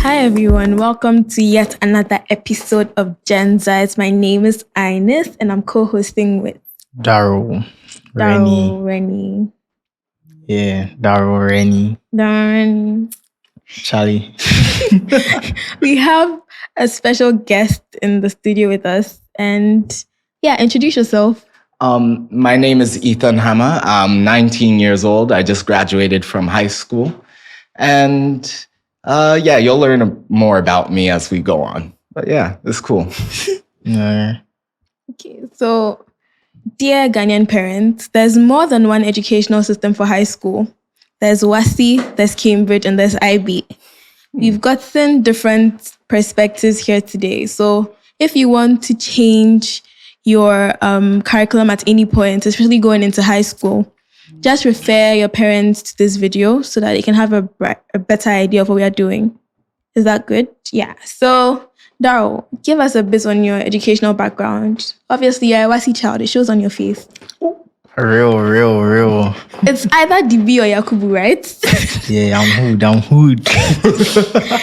Hi everyone, welcome to yet another episode of Gen Z. My name is Ines and I'm co-hosting with Daryl Rennie. Yeah, Daryl Rennie. Darren. Charlie. We have a special guest in the studio with us and introduce yourself. My name is Ethan Hammer. I'm 19 years old. I just graduated from high school. And you'll learn more about me as we go on. But yeah, it's cool. Yeah. Okay, so dear Ghanaian parents, there's more than one educational system for high school. There's WASI, there's Cambridge, and there's IB. We've gotten different perspectives here today. So if you want to change your curriculum at any point, especially going into high school, just refer your parents to this video so that they can have a better idea of what we are doing. Is that good? Yeah. So, Daryl, give us a bit on your educational background. Obviously, you're a WASI child. It shows on your face. Real. It's either DB or Yakubu, right? Yeah, I'm hood.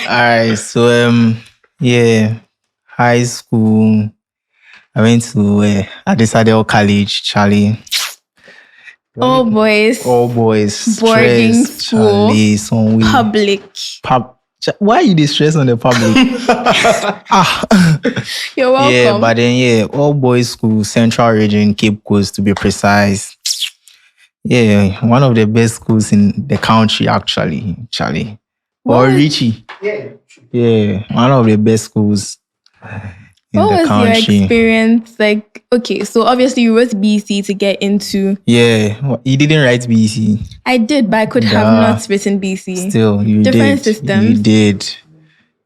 Alright, so high school. I went to Adesadel College, Charlie. All boys. Boarding Stress, school. Charlie, Public. Why are you distressed on the public? You're welcome. Yeah, but then all boys school, Central Region, Cape Coast to be precise. Yeah, one of the best schools in the country, actually, Charlie. Or Richie. Yeah, one of the best schools in what the was country. your experience like? Okay, so obviously you wrote BC to get into. Yeah, you didn't write BC. I did, but I could have not written BC. Still, you Different did. systems. You did.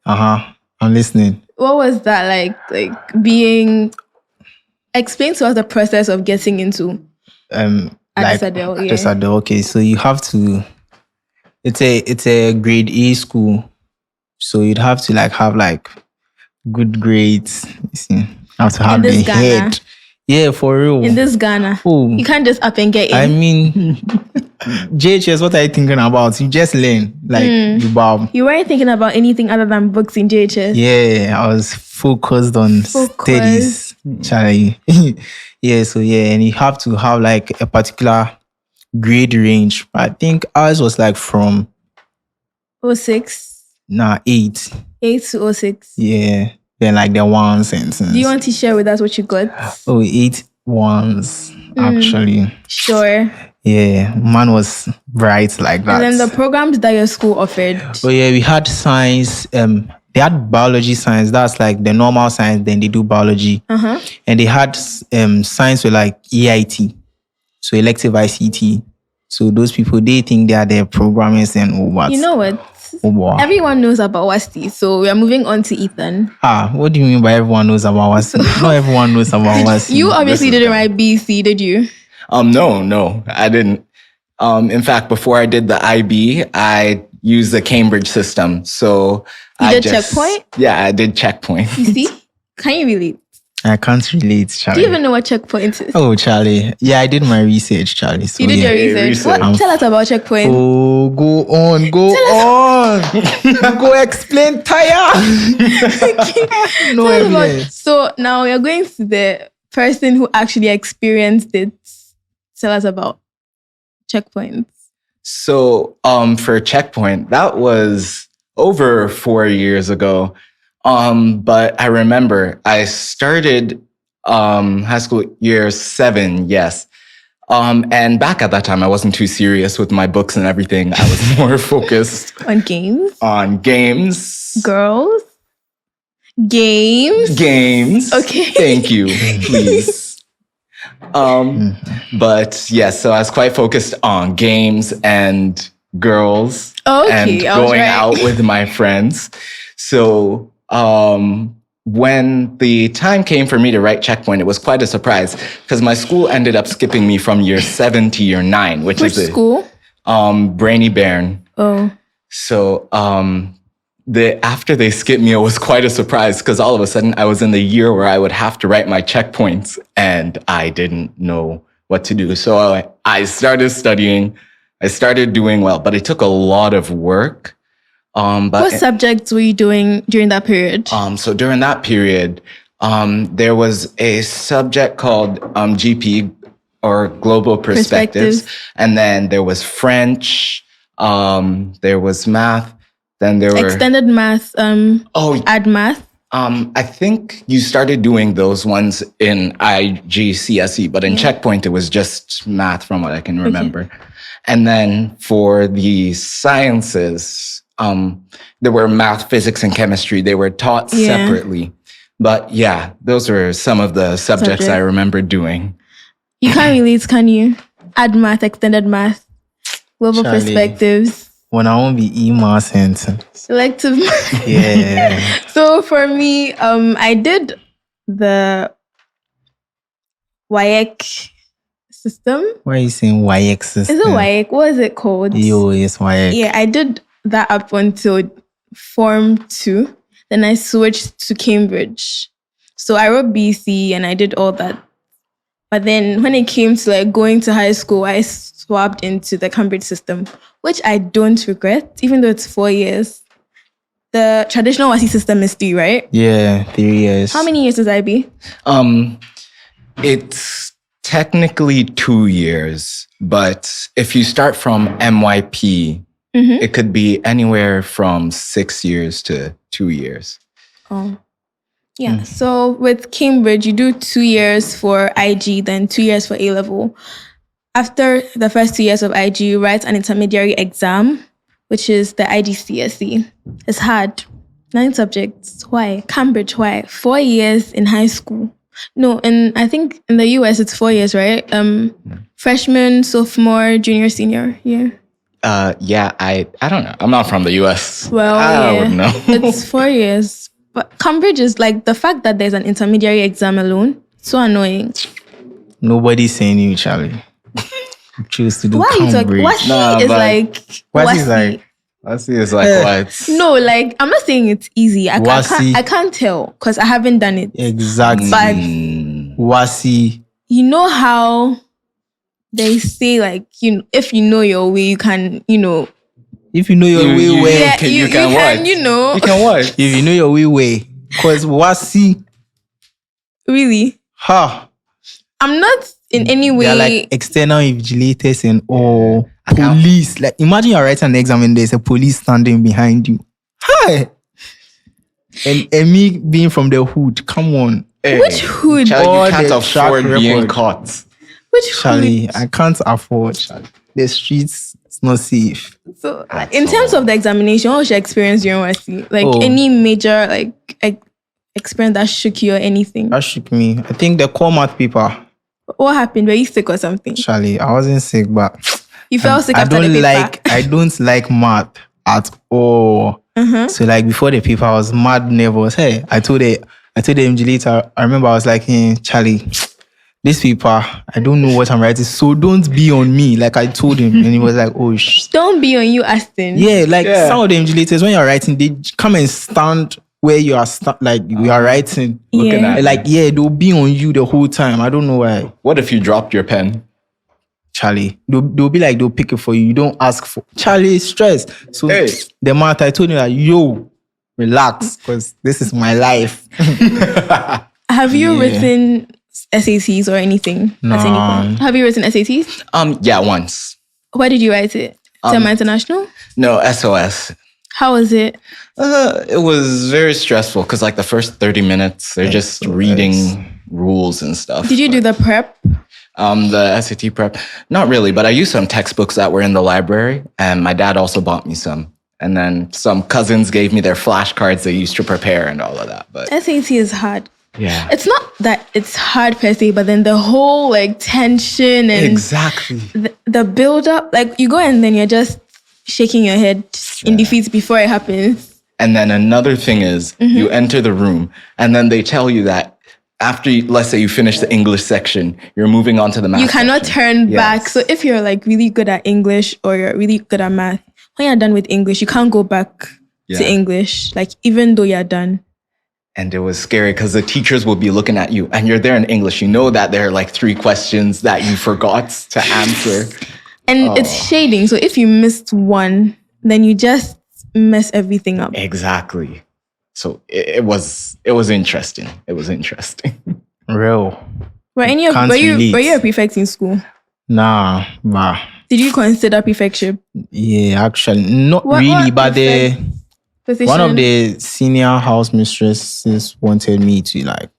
I'm listening. What was that like being? Explain to us the process of getting into. Adesadel, yeah. Adesadel. Okay, so you have to. It's a grade A school, so you'd have to have good grades. You see, you have to have the head. Yeah, for real. In this Ghana, you can't just up and get in. I mean, JHS, what are you thinking about? You just learn, you bow. You weren't thinking about anything other than books in JHS. Yeah, I was focused on studies, Charlie. And you have to have a particular grade range. I think ours was from 06. 8. 8 to 06. Yeah. Then the ones and do you want to share with us what you got? 8 ones, actually. Sure. Yeah, mine was bright like that. And then the programs that your school offered. Oh yeah, we had science. They had biology science. That's the normal science. Then they do biology. And they had science with EIT, so elective ICT. So those people, they think they are the programmers and all that. You know what? Everyone knows about WASI, so we are moving on to Ethan. What do you mean by everyone knows about WASI? Not everyone knows about WASI. You obviously didn't write BC, did you? No, I didn't. In fact, before I did the IB, I used the Cambridge system. So you did checkpoint? Yeah, I did checkpoint. You see? Can you relate? I can't relate, Charlie. Do you even know what checkpoint is? Oh, Charlie. Yeah, I did my research, Charlie. So you did your research. Tell us about checkpoint. Oh, go on. Go explain, Taya. No evidence. So now we are going to the person who actually experienced it. Tell us about checkpoints. So for checkpoint, that was over 4 years ago. But I remember I started high school year 7, yes. And back at that time, I wasn't too serious with my books and everything. I was more focused on games. On games. Girls. Games. Okay. Thank you. Please. But yes, so I was quite focused on games and girls. And going out with my friends. So when the time came for me to write checkpoint, it was quite a surprise because my school ended up skipping me from year 7 to year 9, which is school? Brainy Bairn. Oh. So after they skipped me, it was quite a surprise because all of a sudden I was in the year where I would have to write my checkpoints and I didn't know what to do. So I started studying. I started doing well, but it took a lot of work. But What subjects were you doing during that period? so during that period, there was a subject called GP, or Global Perspectives. And then there was French, there was math, then there were Extended math, add math. I think you started doing those ones in IGCSE, but in Checkpoint, it was just math from what I can remember. Okay. And then for the sciences, there were math, physics, and chemistry. They were taught separately. But yeah, those were some of the subjects I remember doing. You can't relate, can you? Add math, extended math, global perspectives. When I won't be e-math and selective. Yeah. So for me, I did the WIEC system. Why are you saying WIEC system? Is it WIEC? What is it called? Yo, it's WIEC. Yeah, I did that up until Form 2. Then I switched to Cambridge. So I wrote BC and I did all that. But then when it came to like going to high school, I swapped into the Cambridge system, which I don't regret, even though it's 4 years. The traditional WASI system is 3, right? Yeah, 3 years. How many years is IB? It's technically 2 years, but if you start from MYP, it could be anywhere from 6 years to 2 years. Oh. Yeah, so with Cambridge, you do 2 years for IG, then 2 years for A-level. After the first 2 years of IG, you write an intermediary exam, which is the IGCSE. It's hard. 9 subjects. Why? Cambridge, why? 4 years in high school. No, and I think in the US, it's 4 years, right? Freshman, sophomore, junior, senior year. Yeah, I don't know. I'm not from the US. Well, I wouldn't know. It's 4 years. But Cambridge is like the fact that there's an intermediary exam alone. So annoying. Nobody's saying you, Charlie. You choose to do Why Cambridge. Wasi is like... Wasi is like... Wasi is like what? No, like, I'm not saying it's easy. I can't tell because I haven't done it. Exactly. But Wasi... You know how they say, like, you know, if you know your way, you can, you know... If you know your way, you can what? You know. You can what? If you know your way. Because Wasi... Really? Ha! I'm not in any way... They're like external invigilators and all. Police. Like, imagine you're writing an exam and there's a police standing behind you. Hi! And me being from the hood. Come on. Hey, which hood? Charlie, you can't afford being caught. Which hood? Charlie, I can't afford. Charlie. The streets... It's not safe. So, in terms of the examination, what was your experience during WASI? Like, any major, like, experience that shook you or anything? That shook me. I think the core math paper. What happened? Were you sick or something? Charlie, I wasn't sick, but... You felt sick after the paper? I don't like math at all. So, like, before the paper, I was mad nervous. Hey, I told the invigilator, I remember I was like, hey, Charlie... This paper, I don't know what I'm writing, so don't be on me. Like I told him, and he was like, "Oh, don't be on you, Aston." Yeah, like some of the invigilators, when you're writing, they come and stand where you are, like you are writing. Looking at like they'll be on you the whole time. I don't know why. What if you dropped your pen? Charlie, they'll be like, they'll pick it for you. You don't ask for. Charlie, stress. So the math, I told him that, yo, relax, because this is my life. Have you written SATs or anything? No. At any point? Have you written SATs? Yeah, once. Where did you write it? Tema International? No, SOS. How was it? It was very stressful because like the first 30 minutes, they're just reading rules and stuff. Did you do the prep? The SAT prep? Not really, but I used some textbooks that were in the library and my dad also bought me some. And then some cousins gave me their flashcards they used to prepare and all of that. But SAT is hard. Yeah. It's not that it's hard per se, but then the whole like tension and exactly the build up, like you go and then you're just shaking your head in defeat before it happens. And then another thing is you enter the room and then they tell you that after, let's say you finish the English section, you're moving on to the math You cannot section. turn back. So if you're like really good at English or you're really good at math, when you're done with English, you can't go back to English, like even though you're done. And it was scary because the teachers will be looking at you and you're there in English. You know that there are like 3 questions that you forgot to answer. And it's shading. So if you missed one, then you just mess everything up. Exactly. So it was interesting. It was interesting. Real. Were Can't were you relate. a prefect in school? Nah, bah. Did you consider prefectship? Yeah, actually, not What really, but prefect position? one of the senior house mistresses wanted me to like,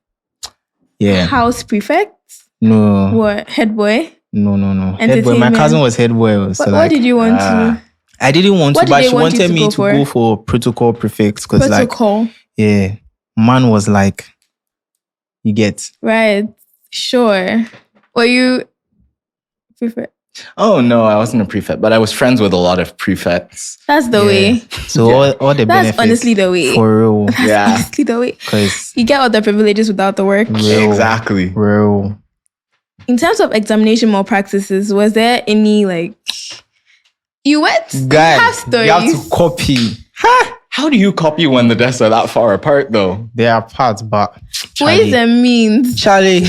yeah, house prefect? no, What, head boy? no. Head boy. My Entertainment. cousin was head boy. So What did you want to? I didn't want What to, did but they she want you wanted to me go to for? go for protocol prefect because, like, Protocol. yeah, man was like, you get. Right. Sure. Were you prefect? Oh no, I wasn't a prefect, but I was friends with a lot of prefects. That's the Yeah. way. So Yeah. all the That's benefits. honestly the way. For real. That's Yeah. honestly the way. Because You get all the privileges without the work. real. Exactly. Real. In terms of examination malpractices, was there any like you went? Guy, you have stories. you have to copy. How do you copy when the desks are that far apart, though? They are parts, but Ways and means. Charlie,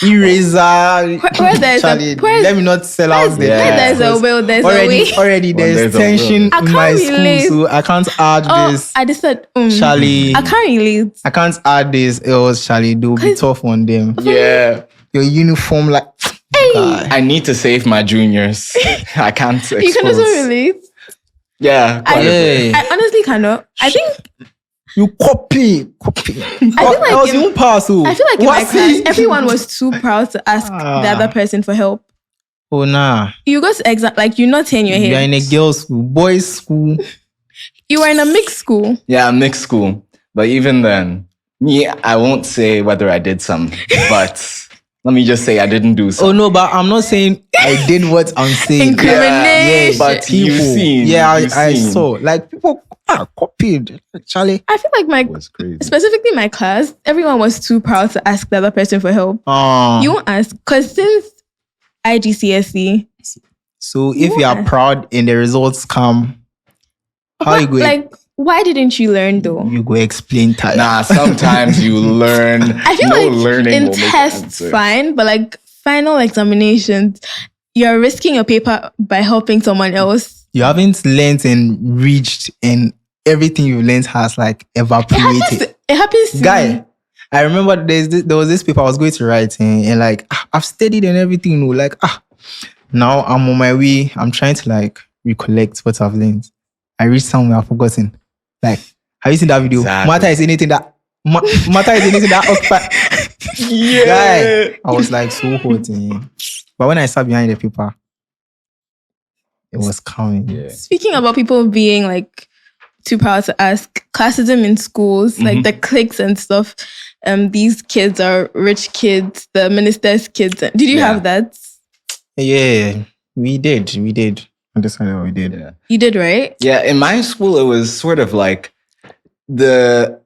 eraser. Where there's Charlie, where let me not sell out the Yeah. where there's a will, there's a way. already When there's there's a tension will. I in can't my relate. school, so I can't add Oh, this. I just said, Charlie, I can't relate. I can't add this else, Charlie. They'll be 'Cause- tough on them. Yeah. Your uniform, like, guy. I need to save my juniors. I can't expose. You can also relate. Yeah. quite a bit. Yeah. I honestly cannot. I think You copy. I feel like else in- you won't pass. Oh. I feel like in my What's class, it? everyone was too proud to ask the other person for help. Oh, nah. You go to exam, like you're not saying your You're in head. a girls' school, boys' school. You were in a mixed school. Yeah, mixed school. But even then, me, I won't say whether I did some, but let me just say I didn't do some. Oh no, but I'm not saying I did what I'm saying. Incrimination. but you've People. seen. Yeah, you've I seen. saw. Like people copied. Charlie. I feel like It was crazy. specifically my class, everyone was too proud to ask the other person for help. You won't ask because since IGCSE, So if you are What? proud and the results come, how you go? like, why didn't you learn though? You go explain time. Nah, sometimes you learn. I feel no like learning in will make tests, answer. fine, but like final examinations, you're risking your paper by helping someone else. You haven't learned and reached, and everything you've learned has like evaporated. It happens to me. Guy, I remember there was this paper I was going to write, and like I've studied and everything. You know, like now I'm on my way. I'm trying to like recollect what I've learned. I reached somewhere I've forgotten. Like, have you seen that video? Exactly. Matter is anything that occupy. Yeah. Guy, I was like so hot. But when I sat behind the paper, it was coming. Yeah. Speaking about people being like too proud to ask, classism in schools, like the cliques and stuff. These kids are rich kids, the minister's kids. Did you Yeah. have that? Yeah, we did. I decided we did. Yeah. You did, right? Yeah, in my school, it was sort of like the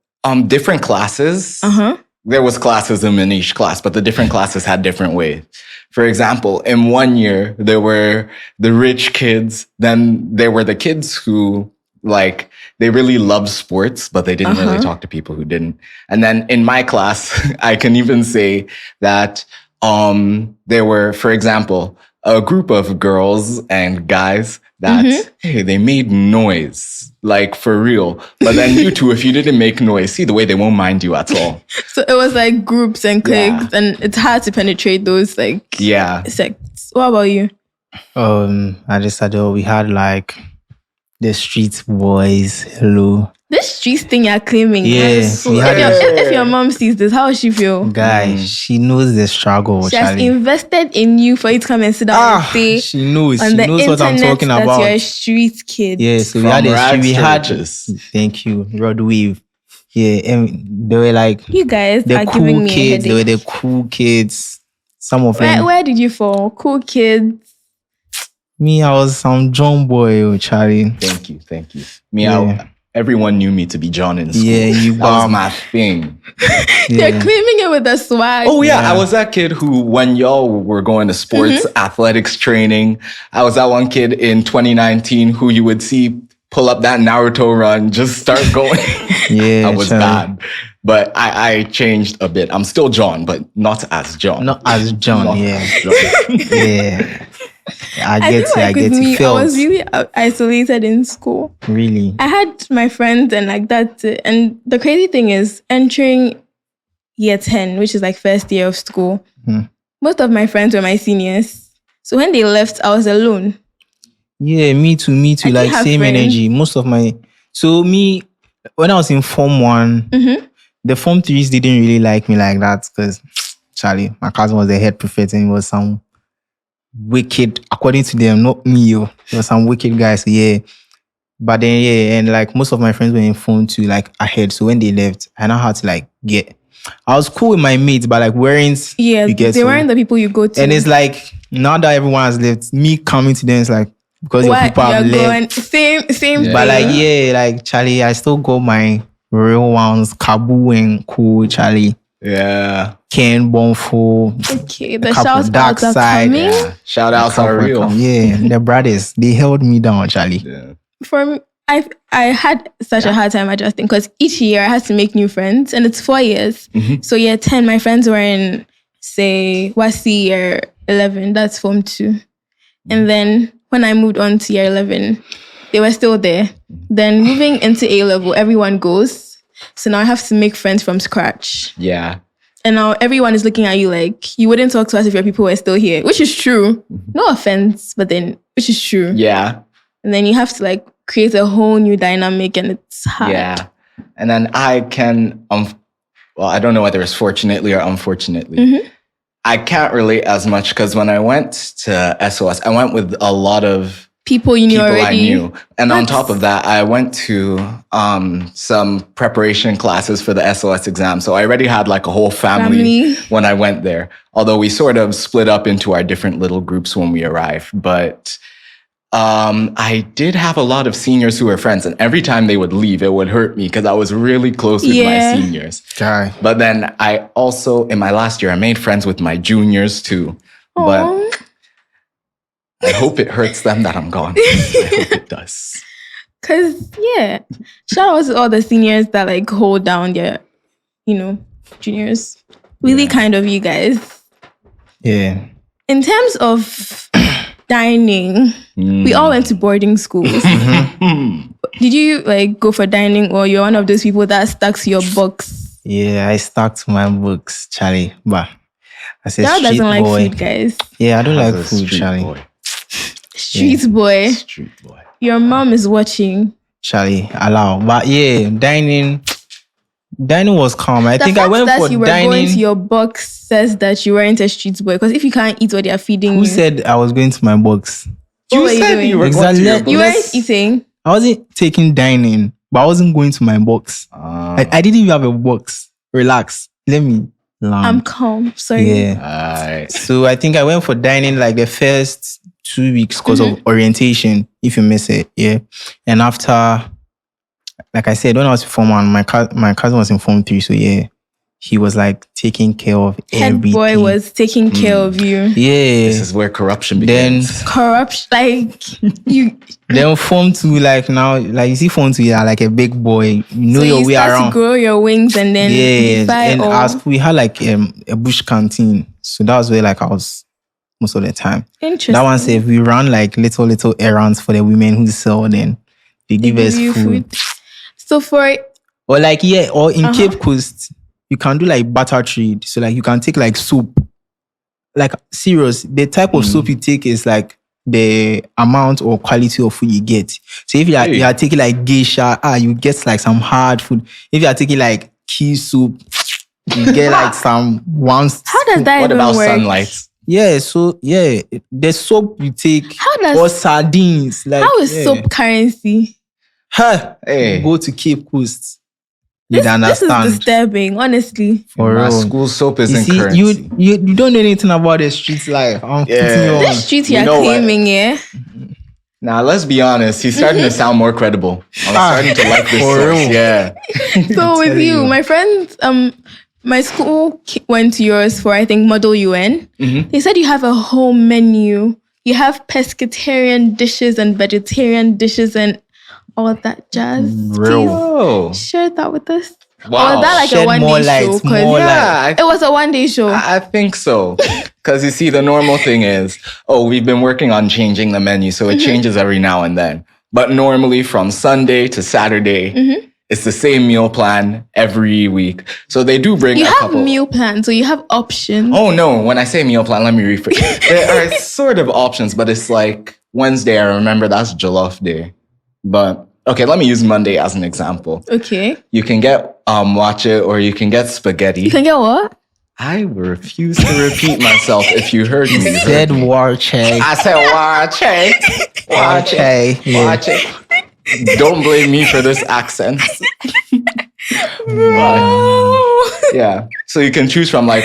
different classes. Uh-huh. There was classism in each class, but the different classes had different ways. For example, in one year, there were the rich kids. Then there were the kids who, like, they really loved sports, but they didn't really talk to people who didn't. And then in my class, I can even say that there were, for example, a group of girls and guys that, hey, they made noise, like for real. But then you two, if you didn't make noise, see the way they won't mind you at all. So it was like groups and cliques, and it's hard to penetrate those like Yeah. sects. What about you? I decided we had like the street boys. Hello, This street thing you're claiming. Yeah, So we had if your mom sees this, how will she feel? guy. She knows the struggle. She has Charlie. invested in you for you to come and sit down and say she knows. on She the knows what I'm internet talking that about. you're a street kid. Yeah, so we From had a rags we to had. riches. Thank you, Rod Wave. Yeah, and they were like You guys the are cool giving me a kids. They were headache. the cool kids. Some of them. Where did you fall? Cool kids. Me, I was some John boy, Charlie. Thank you. Me, Yeah. everyone knew me to be John in school. Yeah, you that was bomb. my thing. They're Yeah. claiming it with a swag. Oh yeah, Yeah. I was that kid who, when y'all were going to sports athletics training, I was that one kid in 2019 who you would see pull up that Naruto run, just start going. Yeah, I was Charlie. bad, but I changed a bit. I'm still John, but not as John. Not as John. Not Yeah, as John. yeah. I I get feel it. I like get with me, it. I was really isolated in school. Really. I had my friends and like that's it. And the crazy thing is entering year 10, which is like first year of school, most of my friends were my seniors. So when they left, I was alone. Yeah, me too. I Like didn't have same friends. energy. Most of my when I was in Form 1, the Form 3s didn't really like me like that because Charlie, my cousin was the head prefect and he was some wicked, according to them, not me. He was some wicked guy. So yeah. But then yeah, and like most of my friends were in Form 2 like ahead. So when they left, I know how to like get. I was cool with my mates, but like weren't They weren't the people you go to. And it's like now that everyone has left, me coming to them is like because your people have left. Same thing. But like like Charlie, I still got my real ones, Kabu and Cool, Charlie. Yeah. Ken, Bonfo. Okay, the shout Dark outs are Side. coming. Yeah. Shout outs are real. Yeah, the brothers, they held me down, Charlie. Yeah. For me, I had such a hard time adjusting because each year I had to make new friends, and it's 4 years. So year 10, my friends were in, say, Wasi year 11. That's Form 2, and then when I moved on to year 11, they were still there. Then moving into A level, everyone goes. So now I have to make friends from scratch. Yeah. And now everyone is looking at you like you wouldn't talk to us if your people were still here, which is true. No offense, but then which is true. Yeah. And then you have to like create a whole new dynamic and it's hard. Yeah. And then I can, well, I don't know whether it's fortunately or unfortunately. I can't relate as much because when I went to SOS, I went with a lot of people you knew already. I knew. And on top of that, I went to some preparation classes for the SOS exam. So I already had like a whole family when I went there. Although we sort of split up into our different little groups when we arrived. But I did have a lot of seniors who were friends. And every time they would leave, it would hurt me because I was really close with my seniors. But then I also, in my last year, I made friends with my juniors too. Aww. But I hope it hurts them that I'm gone. I hope it does. Cause shout out to all the seniors that like hold down their, juniors. Really kind of you guys. Yeah. In terms of dining, we all went to boarding schools. Did you like go for dining or you're one of those people that stuck to your books? Yeah, I stuck to my books, Charlie. But I said Dad doesn't like food, guys. Yeah, I don't like food, Charlie. Street boy. Your mom is watching. Charlie, allow. But yeah, dining was calm. I think I went for you were dining. Going to your box says that you weren't a street boy because if you can't eat what they are feeding Who said I was going to my box? You said you were going to your box. You weren't eating. I wasn't taking dining, but I wasn't going to my box. I didn't even have a box. Relax. Let me learn. I'm calm. Sorry. Yeah. So I think I went for dining like the first 2 weeks because of orientation, if you miss it. Yeah. And after, like I said, when I was in Form 1, my cousin was in Form 3. So yeah, he was like taking care of everything. Head boy was taking care of you. Yeah. This is where corruption begins. Then corruption, like you. Then Form 2, like now, like you see Form 2, you're like a big boy. You know so your you way start around. To grow your wings and then and as we had like a bush canteen. So that was where like I was most of the time. Interesting. That one said we ran like little errands for the women who sell, then they give us food. So for or like or in Cape Coast, you can do like barter trade. So like you can take like soap. Like serious, the type of soap you take is like the amount or quality of food you get. So if you are taking like geisha, you get like some hard food. If you are taking like key soup, you get like some one. How does that What even about work? sunlight? Yeah, so the soap you take or sardines. Like how is soap currency? Go to Cape Coast. This is disturbing, honestly. For real. School soap isn't currency. You don't know anything about the street life. This street you're claiming, Now, let's be honest. He's starting to sound more credible. I'm starting to like this source. Yeah. So with you, my friends, my school went to yours for, I think, Model UN. They said you have a whole menu. You have pescatarian dishes and vegetarian dishes and all that jazz. Real. Please share that with us. Wow. Or was that like a Shed more one-day show? light, 'Cause more light. it was a one-day show. I think so. Because you see, the normal thing is, we've been working on changing the menu. So it changes every now and then. But normally from Sunday to Saturday, it's the same meal plan every week. So they do bring You a have couple. meal plans, so you have options. Oh, no. When I say meal plan, let me rephrase. There are sort of options, but it's like Wednesday, I remember that's Jollof Day. But okay, let me use Monday as an example. Okay. You can get watch it or you can get spaghetti. You can get what? I refuse to repeat myself if you heard me. Said warche. I said watch it. Watch it. Yeah. Watch it. Don't blame me for this accent. But, yeah. So you can choose from like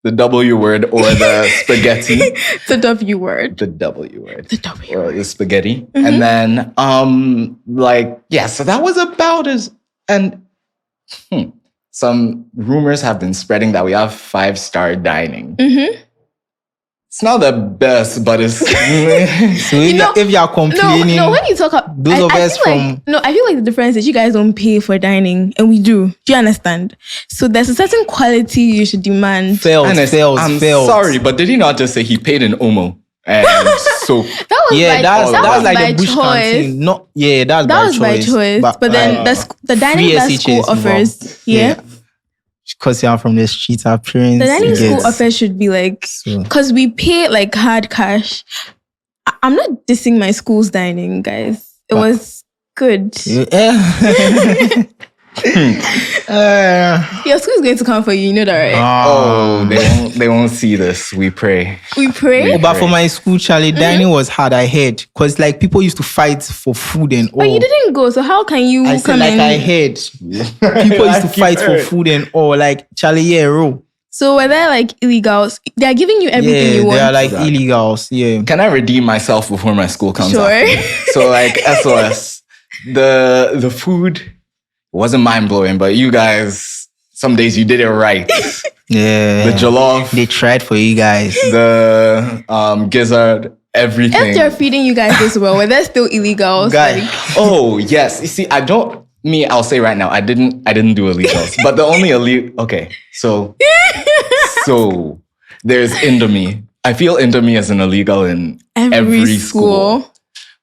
the W word or the spaghetti. The W word. The W word. The W Or word. the spaghetti. And then so that was about some rumors have been spreading that we have 5-star dining. It's not the best, but it's So if you are complaining, No, when you talk about those of us from I feel like the difference is you guys don't pay for dining and we do. Do you understand? So there's a certain quality you should demand. fails. I'm sorry, but did he not just say he paid in Omo? And so That was Yeah, by, that was like by the bush choice. canteen. No, yeah, That was by choice. But then the dining free that SHS school offers, involved. Because you are from the streets, our parents. the dining you school get- offers should be like, So- because we pay like hard cash. I'm not dissing my school's dining, guys. It was good. Yeah. Your school is going to come for you. You know that, right? they won't see this. We pray. We pray. Oh, but for my school, Charlie, dining was hard. I heard because like people used to fight for food and all. But you didn't go, so how can you I said come like in? I heard people used to fight for food and all. Like Charlie, yeah, bro. So were there like illegals? They are giving you everything Yeah, you want. they are like illegals. Yeah. Can I redeem myself before my school comes Sure. after me? So like SOS, the food wasn't mind blowing, but you guys, some days you did it right. Yeah. The jollof, They tried for you guys. the gizzard, everything. If they're feeding you guys this well, were there still illegals? Guy. Like, Oh yes, you see, I'll say right now, I didn't do illegals, but the only illegal. Okay, so there's Indomie. I feel Indomie is an illegal in every school.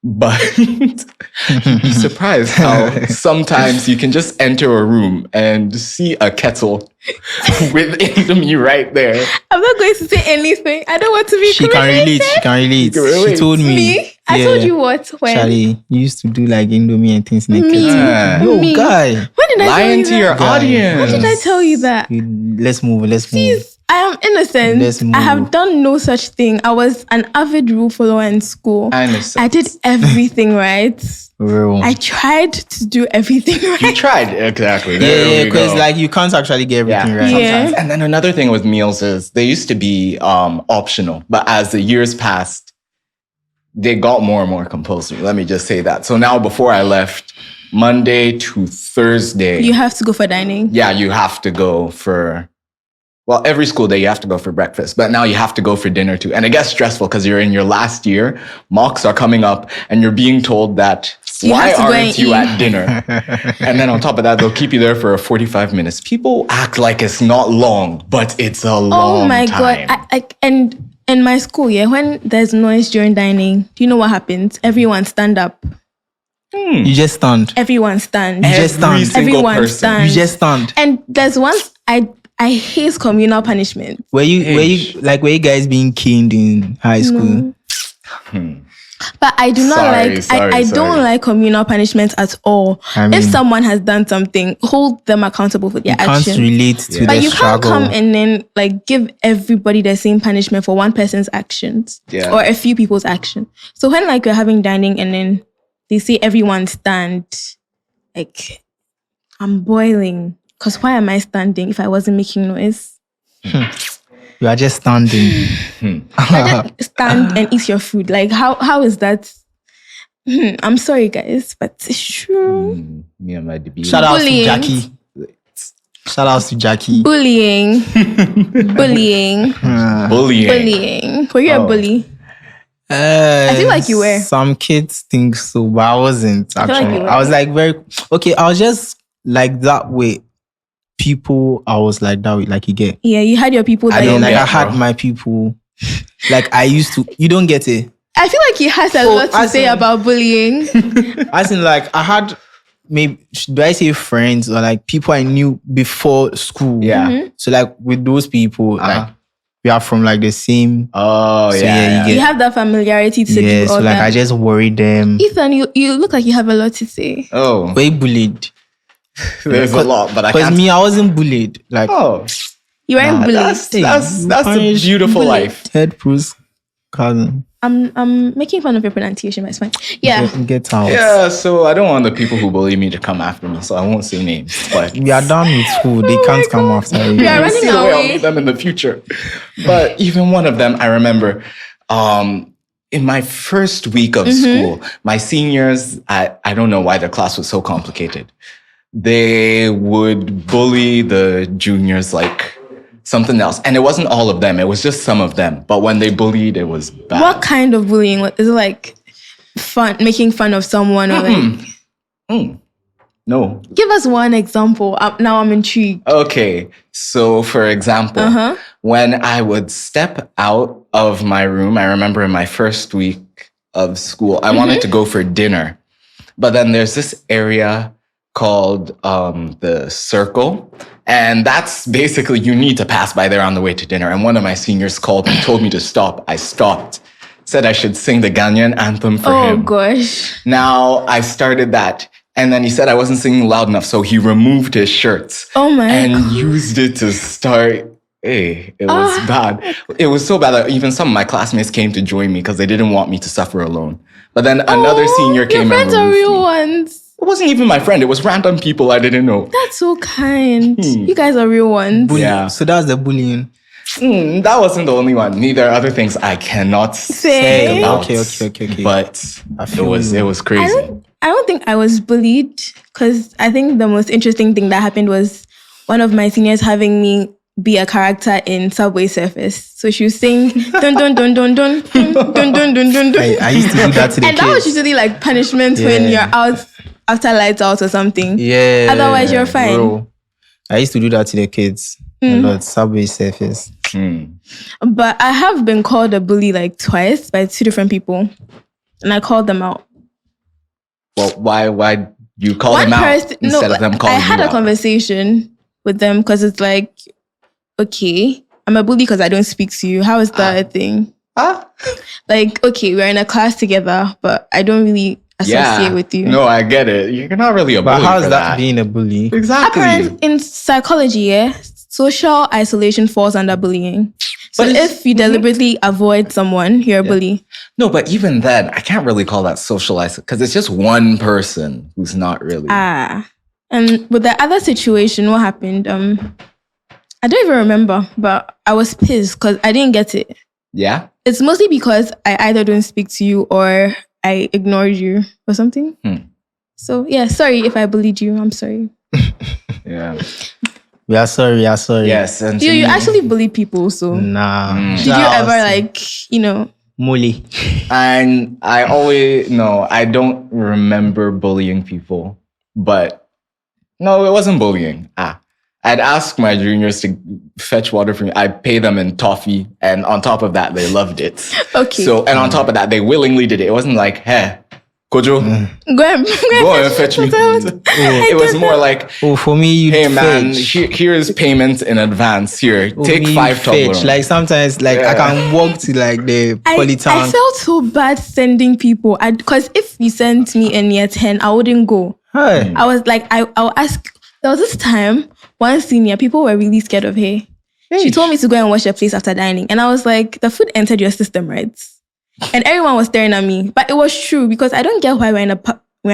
But you'd be surprised how sometimes you can just enter a room and see a kettle with Indomie right there. I'm not going to say anything. I don't want to be She can relate. She can relate. You can relate. She told me. Me? I told you what? When? Charlie, you used to do like Indomie and things in the Me. kitchen. Yeah. Yo, Me. guy. When did I tell Lying you to that? your Guy. audience. When did I tell you that? Let's move. Please, I am innocent. Let's move. I have done no such thing. I was an avid rule follower in school. I understand. I did everything right. Real. I tried to do everything You right. tried, exactly. Yeah, There we because go. like you can't actually get everything right. Yeah. sometimes. And then another thing with meals is they used to be optional, but as the years passed, they got more and more compulsory. Let me just say that. So now before I left, Monday to Thursday, You have to go for dining. yeah, you have to go for, well, every school day you have to go for breakfast, but now you have to go for dinner too. And it gets stressful because you're in your last year, mocks are coming up, and you're being told that, You why have to go aren't and you eat. at dinner? And then on top of that, they'll keep you there for 45 minutes. People act like it's not long, but it's a long Oh my time. god! And in my school, yeah, when there's noise during dining, do you know what happens? Everyone stand up. You just stand. Everyone stand. You just Every stand. single Everyone person. stand. You just stand. And there's once I hate communal punishment. Were you guys being caned in high school? But I do not I Sorry. don't like communal punishment at all. I mean- if someone has done something, hold them accountable for their You can't action. relate to But the you struggle. can't come and then like give everybody the same punishment for one person's actions Yeah. or a few people's action. So when like you're having dining and then they say everyone stand, like I'm boiling. Because why am I standing if I wasn't making noise? You are just standing. I just stand and eat your food. Like how is that? I'm sorry guys, but it's true. Me and my DB. Shout out to Bullying. Jackie. Shout out to Jackie. Bullying. Bullying. Bullying. Bullying. Were you a bully? I feel like you were. Some kids think so, but I wasn't feel like actually. you were. I was like very okay. I was just like that way, people I was like that way, like you get. Yeah, you had your people that I don't you like. met. I had my people. Like I used to. You don't get it. I feel like he has a lot to as say in- about bullying. As in, like I had maybe do I say friends or like people I knew before school. Yeah. Mm-hmm. So like with those people, like we are from like the same. Oh, So, yeah. yeah, you You get- have that familiarity to Yeah. do So all like that. I just worry them. Ethan, you look like you have a lot to say. Oh, Way bullied. there's a lot, but I Because can't. me, I wasn't bullied. Like Oh, You weren't nah, bullied. that's a punish beautiful bullied. life. head pros cousin. I'm making fun of your pronunciation, but it's fine. Yeah. Get out. Yeah, so I don't want the people who bully me to come after me, so I won't say names. But We are done with school. They Oh can't my come God. after We are you. running see the way I'll away. meet them in the future. But even one of them, I remember, in my first week of school, my seniors, I don't know why their class was so complicated. They would bully the juniors like something else. And it wasn't all of them. It was just some of them. But when they bullied, it was bad. What kind of bullying? Is it like fun, making fun of someone, or like? No. Give us one example. Now I'm intrigued. Okay. So, for example, when I would step out of my room, I remember in my first week of school, I wanted to go for dinner. But then there's this area called the Circle. And that's basically, you need to pass by there on the way to dinner. And one of my seniors called me, told me to stop. I stopped. Said I should sing the Ghanaian anthem for him. Oh gosh. Now I started that. And then he said I wasn't singing loud enough. So he removed his shirts Oh my and God. used it to start. Hey, it was bad. It was so bad that even some of my classmates came to join me because they didn't want me to suffer alone. But then another senior came Your and friends are removed real me. ones. It wasn't even my friend. It was random people I didn't know. That's so kind. You guys are real ones. Bully. Yeah. So that's the bullying. That wasn't the only one. Neither other things I cannot Say. speak about. Okay. But I it feel was you. crazy. I don't think I was bullied, because I think the most interesting thing that happened was one of my seniors having me be a character in Subway Surface. So she would sing dun dun dun dun dun dun dun dun dun dun. I used to do that to the And that was kids. usually like punishment when Yeah. you're out after lights out or something. Yeah. Otherwise, you're fine. Bro. I used to do that to the kids. A lot. Subway surface. But I have been called a bully like twice by two different people, and I called them out. Well, why you call One them out person, no, instead of them calling I had you a out? conversation with them because it's like, okay, I'm a bully because I don't speak to you. How is that a thing? Like, okay, we're in a class together, but I don't really associate with you. No, I get it. You're not really a But bully how's for that being a bully? Exactly. Apparently, in psychology, yeah, social isolation falls under bullying. So But if you deliberately avoid someone, you're a bully. No, but even then, I can't really call that socializing because it's just one person who's not really. And with the other situation, what happened? I don't even remember, but I was pissed because I didn't get it. Yeah? It's mostly because I either don't speak to you or I ignored you or something. So yeah, sorry if I bullied you. I'm sorry. Yeah. We are sorry. Yes. And to You me- actually bully people, so Nah. did you ever like, Molly? And I don't remember bullying people, but no, it wasn't bullying. I'd ask my juniors to fetch water for me. I'd pay them in toffee. And on top of that, they loved it. Okay. So, and on top of that, they willingly did it. It wasn't like, hey, Kojo, go and go and fetch me. It was more like, Oh, for me, you hey man, fetch. here is payment in advance. Here, For take me, you 5 fetch. Toblerone. Like sometimes, like I can walk to like the I polytown. felt so bad sending people. Because if you sent me in year 10, I wouldn't go. Hey. I was like, I'll ask. There was this time, one senior, people were really scared of her. She told me to go and wash the place after dining. And I was like, the food entered your system, right? And everyone was staring at me. But it was true because I don't get why we're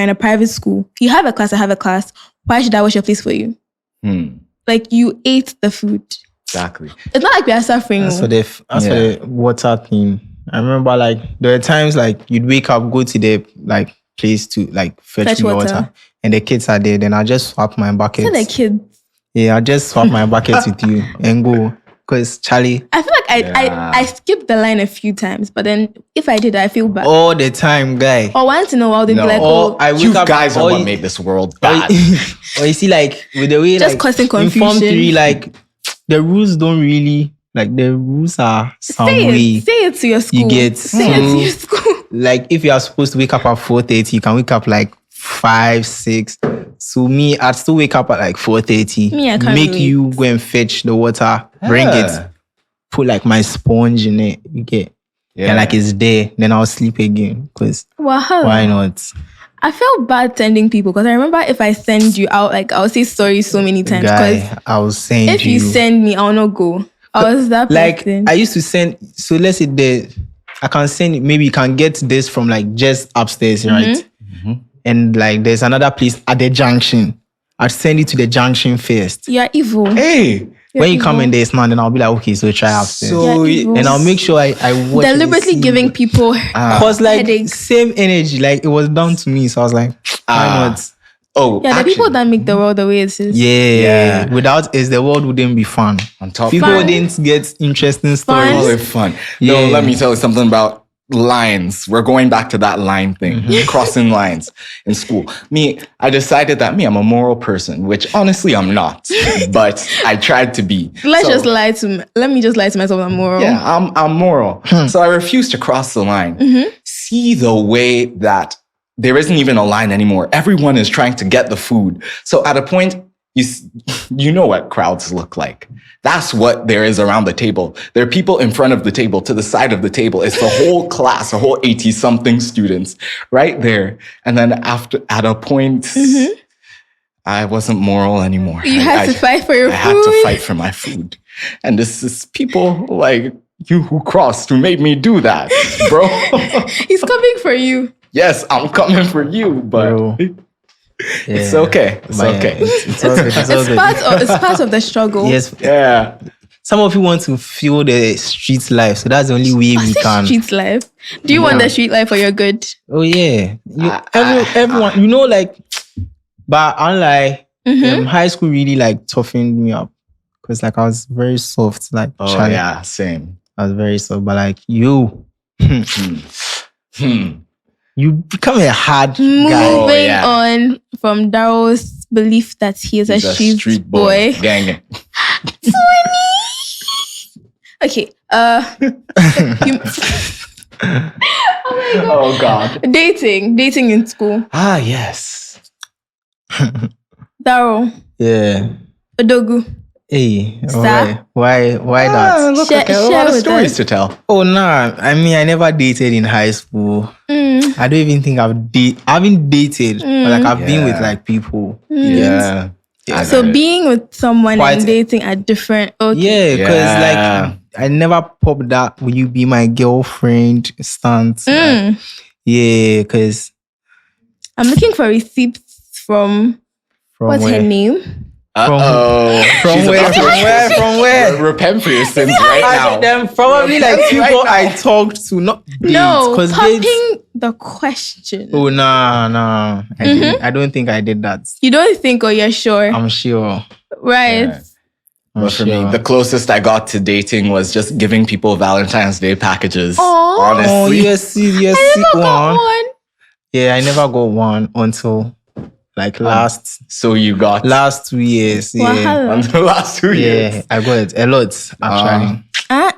in a private school. You have a class, I have a class. Why should I wash your place for you? Like, you ate the food. Exactly. It's not like we are suffering. As for the water thing, I remember like there were times like you'd wake up, go to the like place to like fetch me water, and the kids are there. Then I just swap my buckets. It's not the kids. Yeah, I just swap my buckets with you and go. Cause Charlie, I feel like I skipped the line a few times, but then if I did, I feel bad. all the time, guy. Or once in a while, they'd be like, Or I wake You up, guys are or what you- made this world or bad. or you see, like with the way Just like causing in Form confusion. 3, like the rules don't really like the rules are some say way. it to your school. You get say it to your school. like if you are supposed to wake up at 4:30, you can wake up like 5, 6. So me, I'd still wake up at like 4:30. Me, I can't make relate. you go and fetch the water, bring Yeah. it, put like my sponge in it. You get Yeah. and like it's there. Then I'll sleep again. Cause Wow. why not? I felt bad sending people because I remember if I send you out, like I'll say sorry so many times. Because Guy, I was saying if you send me, I'll not go. I was that like person. I used to send. So let's say I can send it. Maybe you can get this from like just upstairs, right? And like there's another place at the junction. I'd send it to the junction first. You're evil. Hey. When you come in there's none, then I'll be like, okay, so try upstairs. So Yeah, evil. And I'll make sure I watch it and Deliberately see. giving people Cause like headaches. same energy, like it was down to me. So I was like, why not? Oh, Yeah, the actually, people that make the world the way it is. Yeah. Yeah. Without us, the world wouldn't be fun. on top People of didn't get interesting Fun. all stories. the fun. Yeah. No, let me tell you something about lines. We're going back to that line thing, crossing lines in school. I decided that I'm a moral person, which honestly I'm not, but I tried to be. Let So- me just lie to myself. I'm moral. Yeah, I'm moral. So I refuse to cross the line. See the way that there isn't even a line anymore. Everyone is trying to get the food. So at a point, you know what crowds look like. That's what there is around the table. There are people in front of the table, to the side of the table. It's the whole class, a whole 80 something students right there. And then at a point, I wasn't moral anymore. You had to fight for your I food. had to fight for my food. And this is people like you who crossed who made me do that, bro. He's coming for you. Yes, I'm coming for you, but Bro. it's okay. It's But yeah, okay. it's all good. It's all good. It's part of the struggle. Yes. Yeah. Some of you want to feel the street life, so that's the only way we can. Street life. Do you want the street life for your good? Oh yeah, everyone, you know, like, but unlike high school, really like toughened me up because like I was very soft, like Oh Charlie. yeah, same. I was very soft, but like you, Hmm. you become a hard guy. Moving yeah. on from Darrow's belief that he is He's a street boy. Gang. Okay. Oh God. Dating in school. Ah yes. Darrow, Yeah. Odogu. Hey, Sir? why Ah, that? look, Share- like a share lot of with stories us. to tell. Oh nah, I mean I never dated in high school. I don't even think I haven't dated, but like I've been with Yeah. like people. Yeah. I So get it. being with someone Quite- and dating are different. Okay. Yeah, because Yeah. like I never popped that. Will you be my girlfriend? Stance. Yeah, because I'm looking for receipts from what's her name? Uh-oh. From She's where? about to From where? repent for your sins right now. Then probably like Right people now. I talked to, not dates. No, Because popping the question. Oh nah. I don't think I did that. You don't think or you're sure? I'm sure. Right. Yeah. I'm But for me, sure. the closest I got to dating was just giving people Valentine's Day packages. Aw. Oh Honestly. yes, Got one. one. Yeah, I never got one until like last So you got 2 years. Yeah. Wahala. on the last 2 years. Yeah, I got it a lot actually.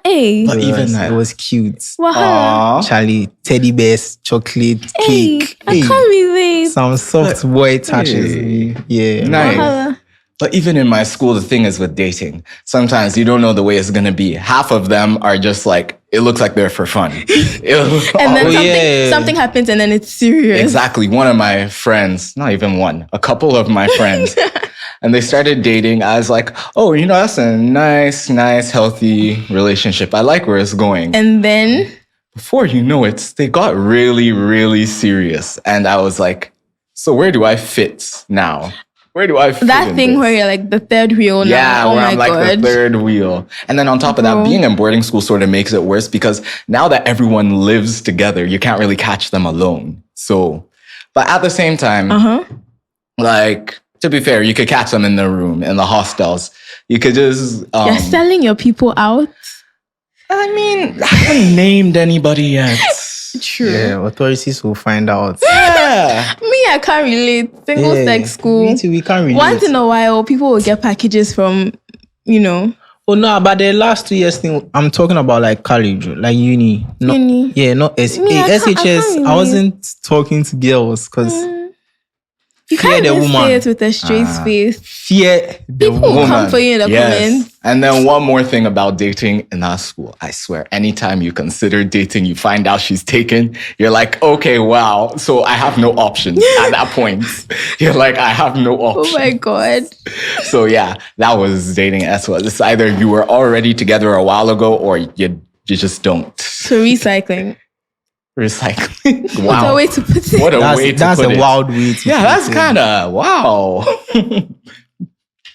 Hey. But even was, that- it was cute. Wahala. Aw. Charlie, teddy bears, chocolate, Hey, cake. I Hey, can't relate. some soft boy touches. Hey. Yeah. Nice. Wahala. But even in my school, the thing is with dating, sometimes you don't know the way it's going to be. Half of them are just like, it looks like they're for fun. And then Oh, something, yeah. something happens and then it's serious. Exactly. One of my friends, not even one, a couple of my friends, and they started dating. I was like, oh, that's a nice, healthy relationship. I like where it's going. And then Before you know it, they got really, really serious. And I was like, so where do I fit now? Where do I fit that in thing this? where you're like the third wheel now. Yeah, Oh where my I'm like God. the third wheel. And then on top of Bro. that, being in boarding school sort of makes it worse because now that everyone lives together, you can't really catch them alone. So, but at the same time, like To be fair, you could catch them in the room, in the hostels. You could just... You're selling your people out? I mean, I haven't named anybody yet. True. Yeah, authorities will find out. Yeah. Me, I can't relate. Single sex school. Me too, we can't relate. Once in a while, people will get packages from, Oh no, but the last 2 years thing, I'm talking about like college, like uni. Uni. Yeah, not SHS. I wasn't talking to girls because you can't even say it with a straight face. Fear the People will woman. come for you in the comments. And then one more thing about dating in our school. I swear, anytime you consider dating, you find out she's taken, you're like, okay, wow. So I have no options at that point. You're like, I have no options. Oh my God. So yeah, that was dating as well. It's either you were already together a while ago or you just don't. So recycling. Recycling. What a Wow. way to put it. What a way to That's put a it. wild way to Yeah, put that's it. kind of wow.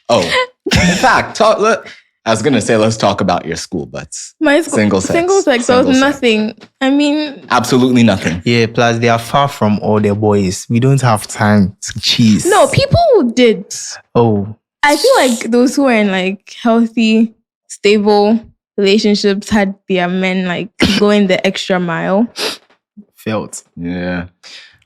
Oh, in fact, I was gonna say let's talk about your school, but My school, Single sex. Single sex. So Single sex. nothing. I mean, absolutely nothing. Yeah, plus they are far from all the boys. We don't have time to cheese. no, people did. Oh, I feel like those who are in like healthy, stable relationships had their men like going the extra mile. felt. Yeah,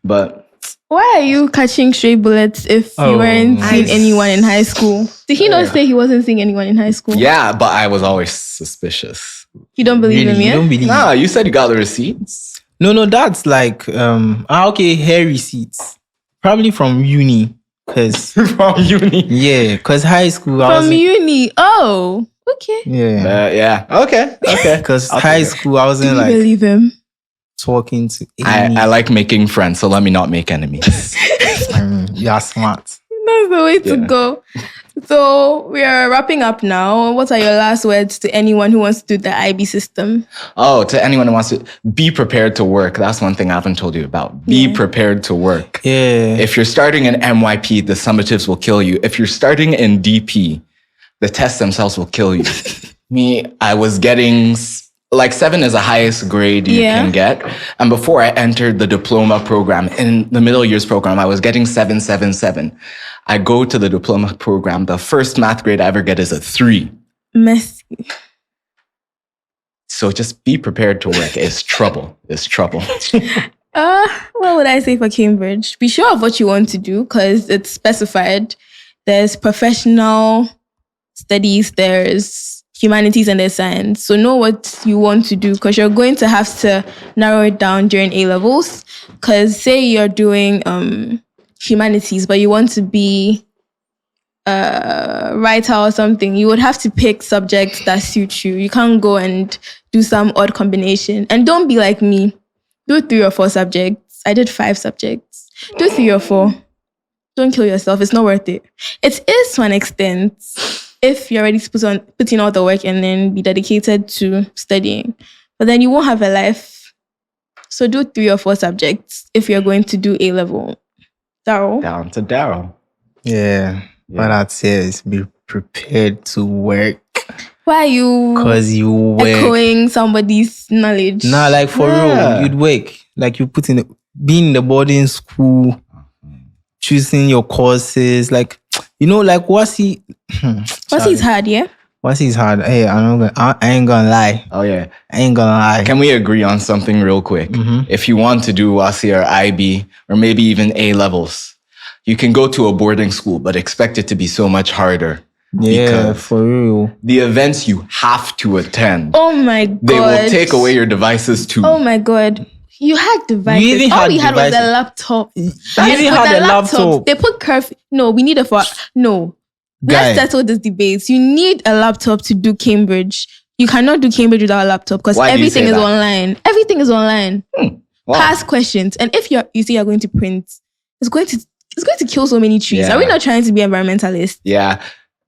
but Why are you catching stray bullets if you Oh. weren't seeing anyone in high school? Did he not Yeah. say he wasn't seeing anyone in high school? yeah, but I was always suspicious. You don't believe Really, him, you yeah? don't believe? Nah, you said you got the receipts. No, that's like okay, hair receipts. Probably from uni. Cause From uni. yeah, cause high school I From wasn't, uni. Oh, okay. yeah. Yeah. Okay. Because I'll high take it. school I Do wasn't you like believe him? talking to I any. like making friends, so let me not make enemies. You're smart. That's the way to Yeah. go. So we are wrapping up now. What are your last words to anyone who wants to do the IB system? Oh, to anyone who wants to be prepared to work. That's one thing I haven't told you about. Be prepared to work. Yeah. If you're starting in MYP, the summatives will kill you. If you're starting in DP, the tests themselves will kill you. Me, I was getting like 7 is the highest grade you can get. And before I entered the diploma program, in the middle years program, I was getting 777. I go to the diploma program. The first math grade I ever get is a 3. Messy. So just be prepared to work. It's trouble. It's trouble. What would I say for Cambridge? Be sure of what you want to do because it's specified. There's professional studies, there's humanities, and there's science. So know what you want to do because you're going to have to narrow it down during A-levels. Because say you're doing humanities, but you want to be a writer or something, you would have to pick subjects that suit you. You can't go and do some odd combination. And don't be like me. Do 3 or 4 subjects. I did 5 subjects. Do 3 or 4. Don't kill yourself. It's not worth it. It is to an extent if you're ready to put in all the work and then be dedicated to studying. But then you won't have a life. So do 3 or 4 subjects if you're going to do A-level. Daryl? Down to Daryl. Yeah. What I'd say is be prepared to work. Why are you Because you work. echoing somebody's knowledge? Nah, like for Yeah. real, you'd work. Like you put in being in the boarding school, choosing your courses, like like what's he hard, yeah? What's his hard? Hey, I ain't gonna lie. Oh, yeah. I ain't gonna lie. Can we agree on something real quick? If you want to do WASI or IB or maybe even A levels, you can go to a boarding school, but expect it to be so much harder. Yeah, Because for real. the events you have to attend, Oh my God. they will take away your devices too. Oh my God. You had devices. You even All had we had was a devices. laptop. You And even with had the a laptop. They put curfew. No, we need a for. No. Guy. Let's settle this debate. You need a laptop to do Cambridge. You cannot do Cambridge without a laptop because Why do you everything say is that? online. Everything is online. Wow. Past questions. And if you say you're going to print, it's going to kill so many trees. Yeah. Are we not trying to be environmentalists? Yeah.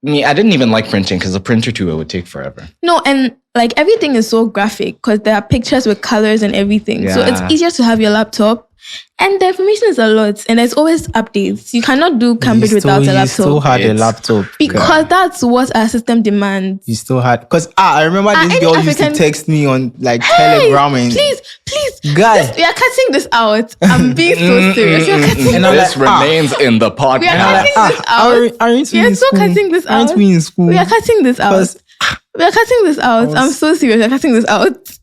I didn't even like printing because the printer too, it would take forever. No, and like everything is so graphic because there are pictures with colors and everything. So Yeah. it's easier to have your laptop. And the information is a lot. And there's always updates. You cannot do Cambridge without a You still laptop. had a It's- laptop. Because that's what our system demands. You still had, because I remember this any girl used to African- text me on like Hey, Telegram and please, Guy. We are cutting this out. I'm being so serious. We are cutting And I'm This like, remains in the podcast. We are cutting this out. Aren't we We are in so school? cutting this out. Aren't we in school? We are cutting this out. 'Cause We are cutting this out. I'm so serious. We are cutting this out.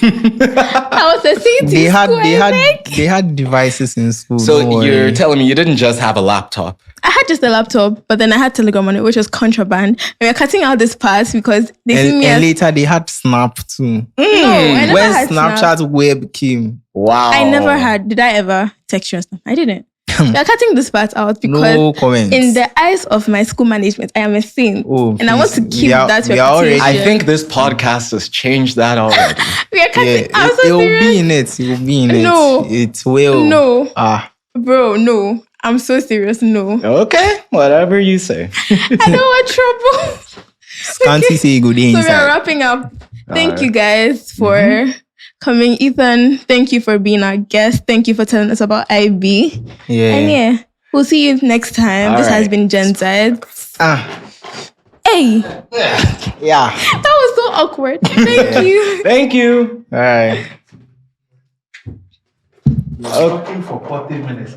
I was a CT they had school, I think. they had devices in school. So don't you're worry. telling me you didn't just have a laptop? I had just a laptop, but then I had Telegram on it, which was contraband. And we are cutting out this part because they see me and as... later they had Snap too. No, I never When had Snap. Snapchat web came. Wow. I never had. Did I ever text you and stuff? I didn't. We are cutting this part out because No comments. in the eyes of my school management, I am a saint. Oh, and I want to please. keep We are- that we are already- reputation. I think this podcast has changed that already. we are cutting. Yeah, I'm it so will serious. be in it. It will be in No. it. It will. No. Bro, No. I'm so serious. No. Okay, whatever you say. I don't want trouble. can't you say you go there So we are inside? wrapping up. Thank Alright. you guys for coming. Ethan, thank you for being our guest. Thank you for telling us about IB. Yeah. And yeah, we'll see you next time. This has Alright. been Gen Z. Hey, Yeah. that was so awkward. Thank you. Thank you. All right. Okay. For 40 minutes.